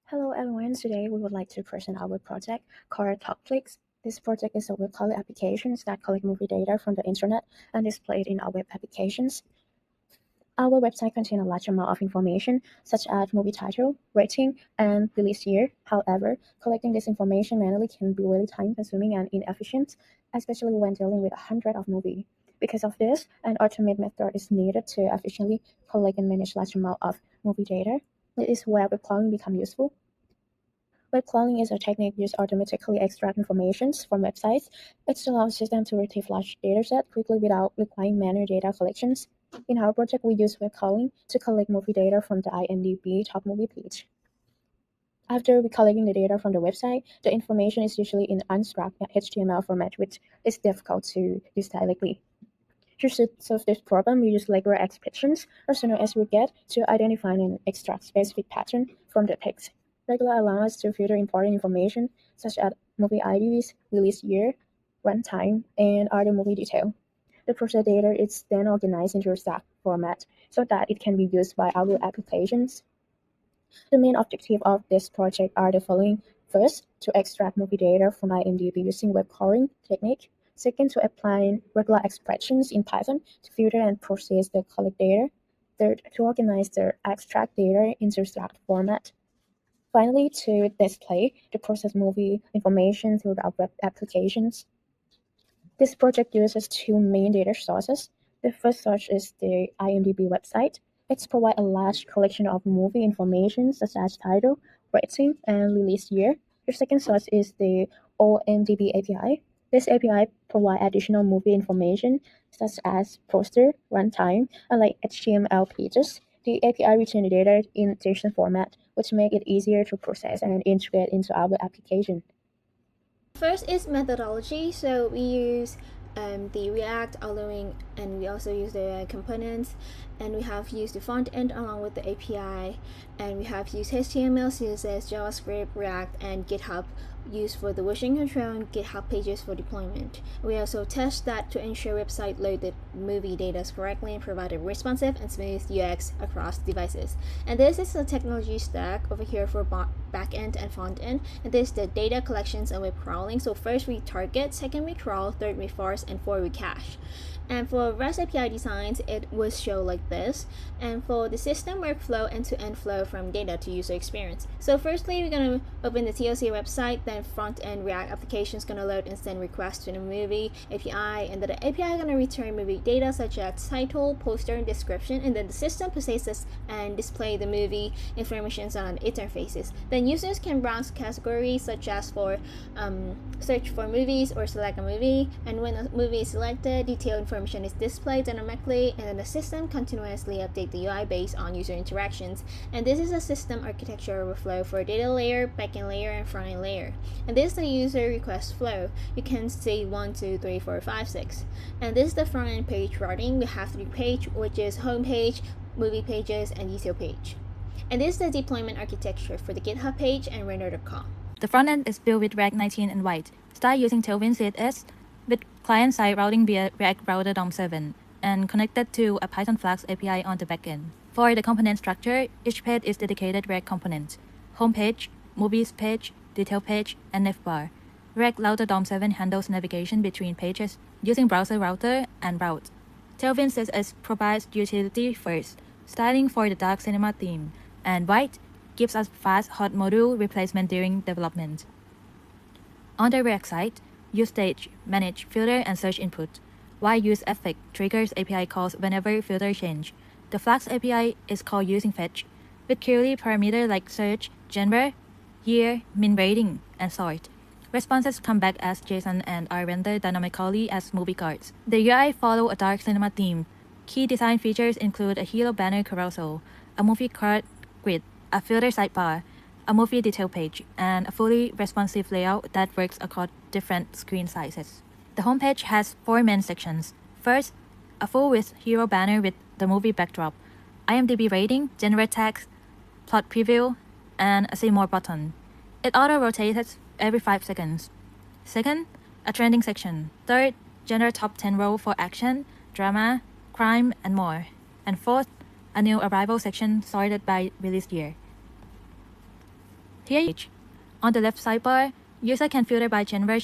Hello everyone, today we would like to present our project called Tocfilx. This project is a web calling application that collect movie data from the internet and display it in our web applications. Our website contains a large amount of information such as movie title, rating, and release year. However, collecting this information manually can be really time consuming and inefficient, especially when dealing with hundreds of movies. Because of this, an automated method is needed to efficiently collect and manage large amount of movie data. It is where web crawling becomes useful. Web crawling is a technique used to automatically extract information from websites. It allows systems to retrieve large datasets quickly without requiring manual data collections. In our project, we use web crawling to collect movie data from the IMDb top movie page. After collecting the data from the website, the information is usually in unstructured HTML format, which is difficult to use directly. To solve this problem, we use regular expressions, also known as regex, to identify and extract specific pattern from the text. Regular allows us to filter important information such as movie IDs, release year, runtime, and other movie detail. The processed data is then organized into a stack format so that it can be used by our applications. The main objective of this project are the following. First, to extract movie data from IMDb using web crawling technique. Second, to apply regular expressions in Python to filter and process the collect data. Third, to organize the extract data into stack format. Finally, to display the processed movie information through our web applications. This project uses two main data sources. The first source is the IMDb website. It provides a large collection of movie information such as title, rating, and release year. The second source is the OMDB API. This API provides additional movie information such as poster, runtime, and like HTML pages. The API returns the data in JSON format, which makes it easier to process and integrate into our application. First is methodology. So we use the React allowing, and we also use the components, and we have used the front end along with the API, and we have used HTML, CSS, JavaScript, React, and GitHub used for the version control and GitHub pages for deployment. We also test that to ensure website load the movie data correctly and provide a responsive and smooth UX across devices. And this is the technology stack over here for backend and front end, and this is the data collections and web crawling. So first we target, second we crawl, third we parse, and fourth we cache. And for REST API designs, it was shown like this. And for the system workflow, end-to-end flow from data to user experience. So firstly, we're going to open the TLC website, then front-end React application is going to load and send requests to the movie API, and then the API is going to return movie data such as title, poster, and description, and then the system processes and display the movie information on interfaces. Then users can browse categories such as for search for movies or select a movie, and when a movie is selected, detailed information is displayed dynamically, and then the system continuously updates the UI based on user interactions. And this is a system architecture overflow for data layer, backend layer, and frontend layer. And this is the user request flow. You can see 1, 2, 3, 4, 5, 6. And this is the front-end page routing. We have 3 pages, which is home page, movie pages, and detail page. And this is the deployment architecture for the GitHub page and render.com. The front end is built with React 19 and White. Start using Tailwind CSS with client-side routing via React Router DOM 7 and connected to a Python Flask API on the backend. For the component structure, each page is dedicated React component: home page, movies page, detail page, and navbar. React Router DOM 7 handles navigation between pages using browser router and route. Tailwind CSS provides utility first, styling for the dark cinema theme, and White gives us fast hot module replacement during development. On the React side, use stage, manage, filter, and search input, while use effect triggers API calls whenever filter change. The Flask API is called using fetch, with query parameters like search, genre, year, min rating, and sort. Responses come back as JSON and are rendered dynamically as movie cards. The UI follows a dark cinema theme. Key design features include a hero banner carousel, a movie card grid, a filter sidebar, a movie detail page, and a fully responsive layout that works across different screen sizes. The homepage has 4 main sections. First, a full-width hero banner with the movie backdrop, IMDb rating, generate text, plot preview, and a see more button. It auto-rotates every 5 seconds. Second, a trending section. Third, generate top 10 row for action, drama, crime, and more. And fourth, a new arrival section sorted by release year. Here, on the left sidebar, user can filter by genre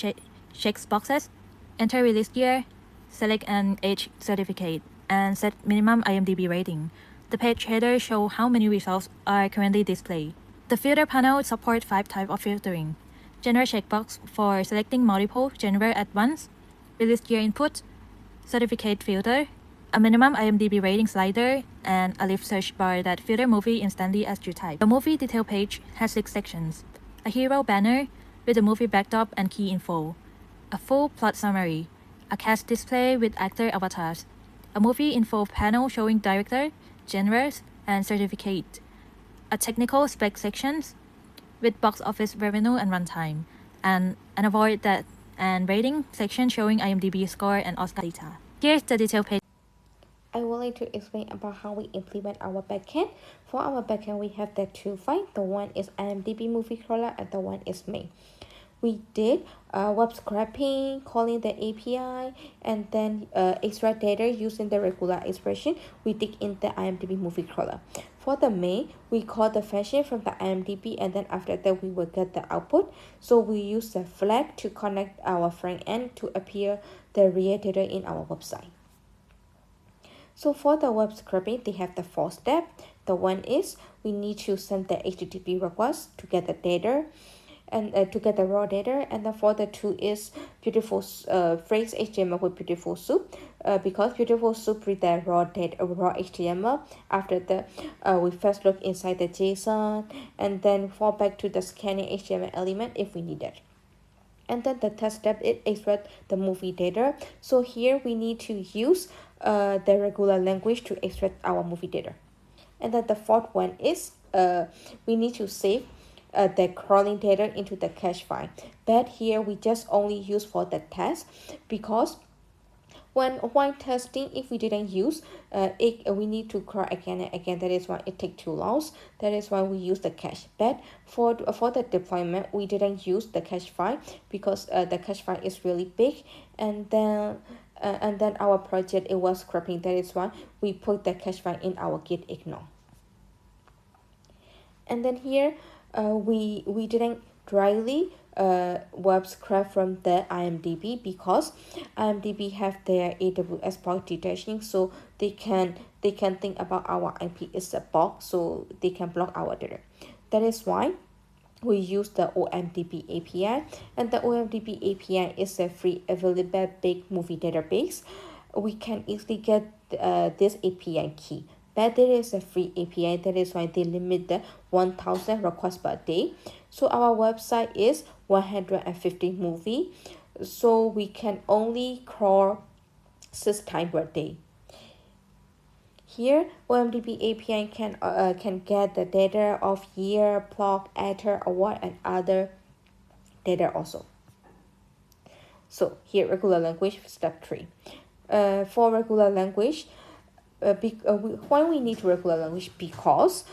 checks boxes, enter release year, select an age certificate, and set minimum IMDb rating. The page header shows how many results are currently displayed. The filter panel supports 5 types of filtering. Genre checkbox for selecting multiple genre at once, release year input, certificate filter, a minimum IMDb rating slider, and a live search bar that filter movie instantly as you type. The movie detail page has 6 sections. A hero banner with the movie backdrop and key info, a full plot summary, a cast display with actor avatars, a movie info panel showing director, genres, and certificate, a technical spec sections with box office revenue and runtime, and an avoid that and rating section showing IMDb score and Oscar data. Here's the detail page. I would like to explain about how we implement our backend. For our backend, we have the 2 files. The one is IMDb movie crawler and the one is main. We did web scraping, calling the API, and then extract data using the regular expression. We dig in the IMDb movie crawler. For the main, we call the function from the IMDb, and then after that we will get the output. So we use the flag to connect our front end to appear the real data in our website. So for the web scraping, they have the 4 steps. The one is we need to send the HTTP request to get the data and to get the raw data. And then for the 2 is beautiful phrase HTML with beautiful soup, because beautiful soup read the raw data, raw HTML. After that, we first look inside the JSON and then fall back to the scanning HTML element if we need it. And then the test step, it extract the movie data. So here we need to use the regular language to extract our movie data. And then the 4th one is we need to save the crawling data into the cache file. But here we just only use for the test, because while testing, if we didn't use we need to crawl again and again. That is why it takes too long. That is why we use the cache. But for the deployment, we didn't use the cache file because the cache file is really big, and then our project, it was scrapping. That is why we put the cache file in our git ignore. And then here we didn't directly web scrap from the IMDb, because IMDb have their AWS bot detection, so they can think about our IP is a bot, so they can block our data. That is why we use the OMDB API, and the OMDB API is a free available big movie database. We can easily get this API key, but there is a free API. That is why they limit the 1,000 requests per day. So our website is 150 movie, so we can only crawl 6 times per day. Here, OMDB API can get the data of year, plot, actor, award, and other data also. So here, regular language, step 3. For regular language, why we need regular language? Because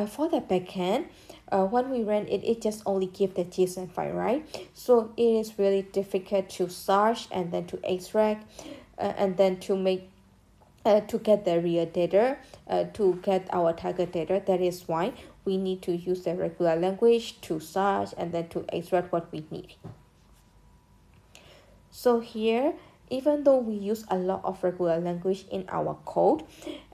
for the backend, when we run it, it just only gives the JSON file, right? So it is really difficult to search and then to extract and then to make to get the real data, to get our target data. That is why we need to use the regular language to search and then to extract what we need. So here, even though we use a lot of regular language in our code,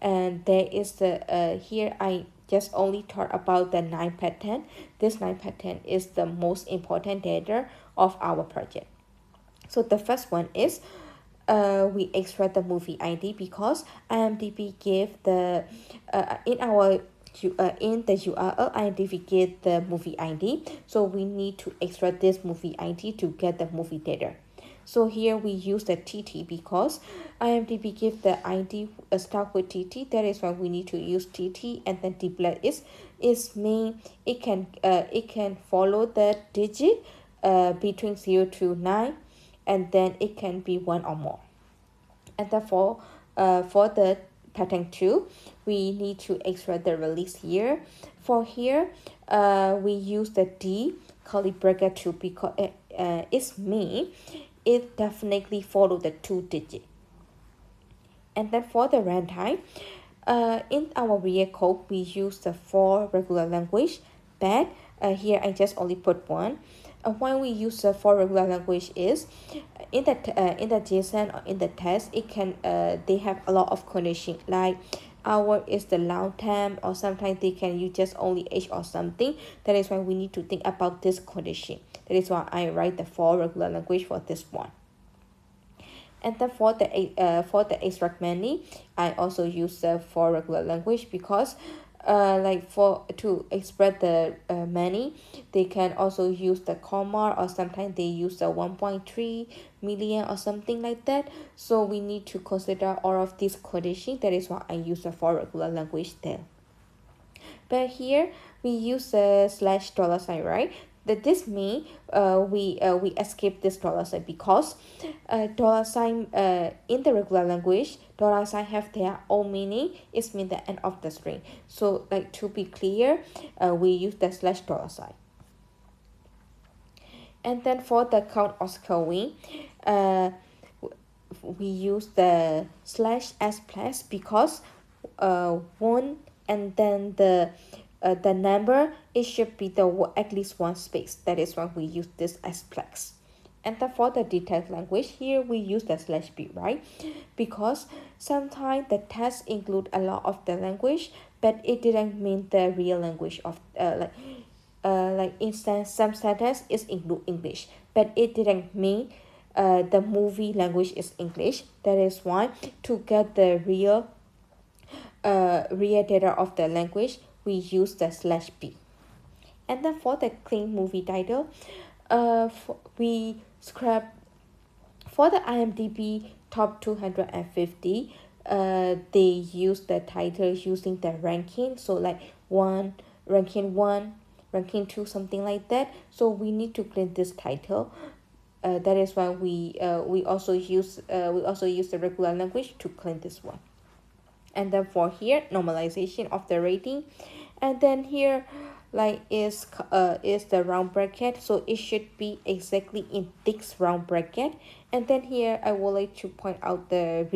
and there is the here I just only talk about the 9 pattern. This 9 pattern is the most important data of our project. So the first one is we extract the movie ID, because IMDb gave the in the URL IMDb gave the movie ID, so we need to extract this movie ID to get the movie data. So here we use the TT because IMDb give the ID start with TT. That is why we need to use TT, and then deploy is mean it can follow the digit between 0 to 9, and then it can be 1 or more. And therefore for the pattern 2, we need to extract the release year. For here we use the D curly bracket 2 because it's mean it definitely follow the 2 digit. And then for the runtime, in our real code we use the 4 regular language, but Here I just only put one. Why we use the for regular language is in the JSON or in the text, it can they have a lot of condition, like hour is the long time, or sometimes they can use just only age or something. That is why we need to think about this condition. That is why I write the for regular language for this one. And then for the extract many, I also use the for regular language because like for to express the many, they can also use the comma, or sometimes they use the 1.3 million or something like that. So we need to consider all of these conditions. That is why I use the for regular language there. But here we use the slash dollar sign, right? That this means we escape this dollar sign because dollar sign in the regular language, dollar sign have their own meaning. It means the end of the string. So like to be clear, we use the slash dollar sign. And then for the count or scaling, we use the slash s plus because one and then the number, it should be the at least one space. That is why we use this as plex. And then for the detailed language, here we use the slash b, right? Because sometimes the text include a lot of the language, but it didn't mean the real language of like instance some sentence is include English, but it didn't mean the movie language is English. That is why to get the real data of the language, we use the slash b. And then for the clean movie title, we scrap for the IMDb top 250. They use the title using the ranking, so like ranking 1, ranking 2, something like that. So we need to clean this title. That is why we also use the regular language to clean this one. And then for here, normalization of the rating. And then here like is the round bracket, so it should be exactly in this round bracket. And then here I would like to point out the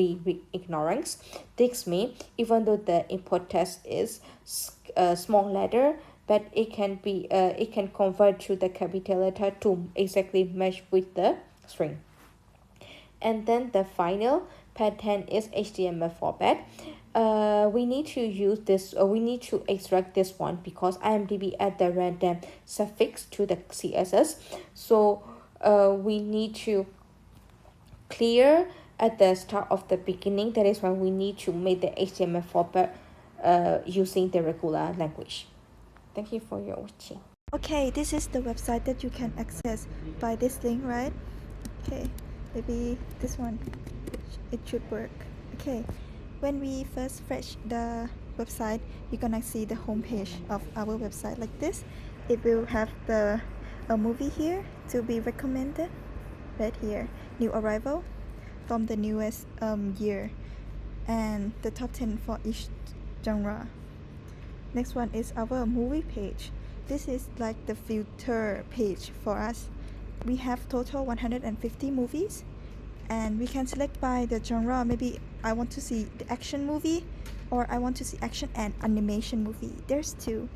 ignorance. This means even though the input text is small letter, but it can convert to the capital letter to exactly match with the string. And then the final pattern is HTML format. We need to use this, we need to extract this one because IMDb add the random suffix to the CSS. So we need to clear at the start of the beginning. That is why we need to make the HTML format using the regular language. Thank you for your watching. Okay, this is the website that you can access by this link, right? Okay, maybe this one, it should work. Okay, when we first fetch the website, you're gonna see the homepage of our website like this. It will have a movie here to be recommended right here, new arrival from the newest year, and the top 10 for each genre. Next one is our movie page. This is like the filter page for us. We have total 150 movies, and we can select by the genre. Maybe I want to see the action movie, or I want to see action and animation movie. There's two.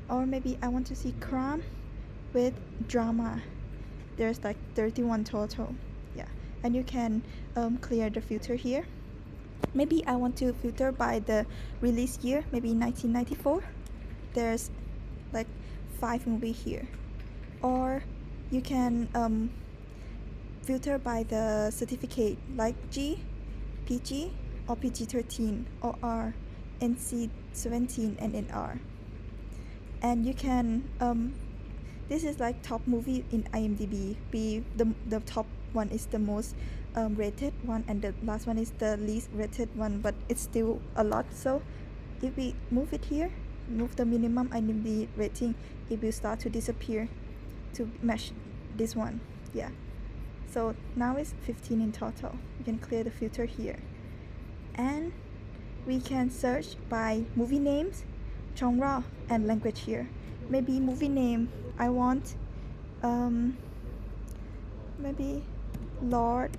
Or maybe I want to see crime with drama. There's like 31 total. Yeah, and you can clear the filter here. Maybe I want to filter by the release year, maybe 1994. There's like 5 movies here. Or you can filter by the certificate like G, PG, or PG-13, or R, NC-17, and NR. And you can this is like top movie in IMDb. The top one is the most rated one, and the last one is the least rated one, but it's still a lot. So if we move it here, move the minimum IMDb rating, it will start to disappear to match this one. Yeah, so now it's 15 in total. You can clear the filter here, and we can search by movie names, genre, and language here. Maybe movie name, I want maybe Lord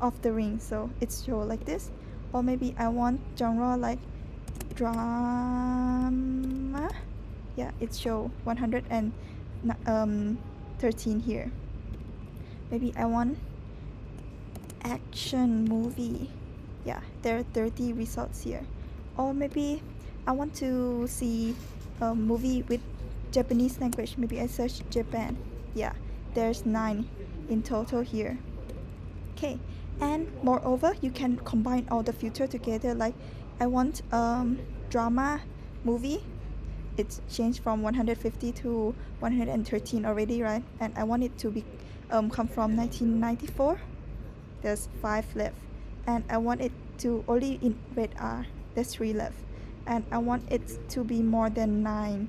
of the Rings, so it's show like this. Or maybe I want genre like drama, Yeah, it show 113 here. Maybe I want action movie. Yeah, there are 30 results here. Or maybe I want to see a movie with Japanese language. Maybe I search Japan. Yeah, there's 9 in total here. Okay, and moreover, you can combine all the filter together. Like I want drama movie. It's changed from 150 to 113 already, right? And I want it to be come from 1994. There's 5 left, and I want it to only in red R. There's 3 left, and I want it to be more than 9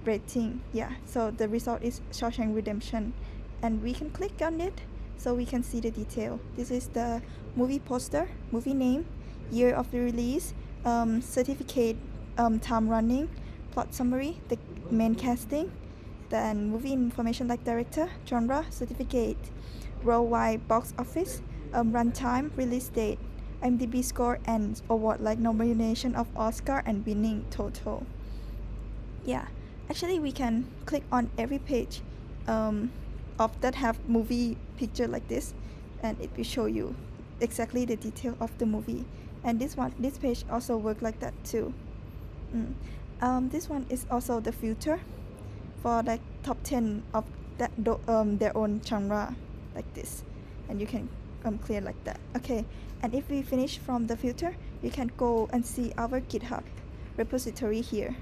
rating. Yeah, so the result is Shawshank Redemption, and we can click on it so we can see the detail. This is the movie poster, movie name, year of the release, certificate, time running, plot summary, the main casting, then movie information like director, genre, certificate, worldwide box office, runtime, release date, IMDb score, and award like nomination of Oscar and winning total. Yeah, actually we can click on every page of that have movie picture like this, and it will show you exactly the detail of the movie. And this page also work like that too. This one is also the filter for like top 10 of that their own genre like this, and you can clear like that. Okay, and if we finish from the filter, you can go and see our GitHub repository here.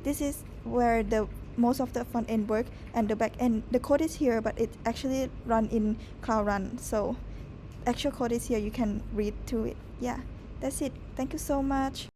This is where the most of the front end work, and the back end, the code is here, but it actually run in Cloud Run, so actual code is here. You can read through it. Yeah, that's it. Thank you so much.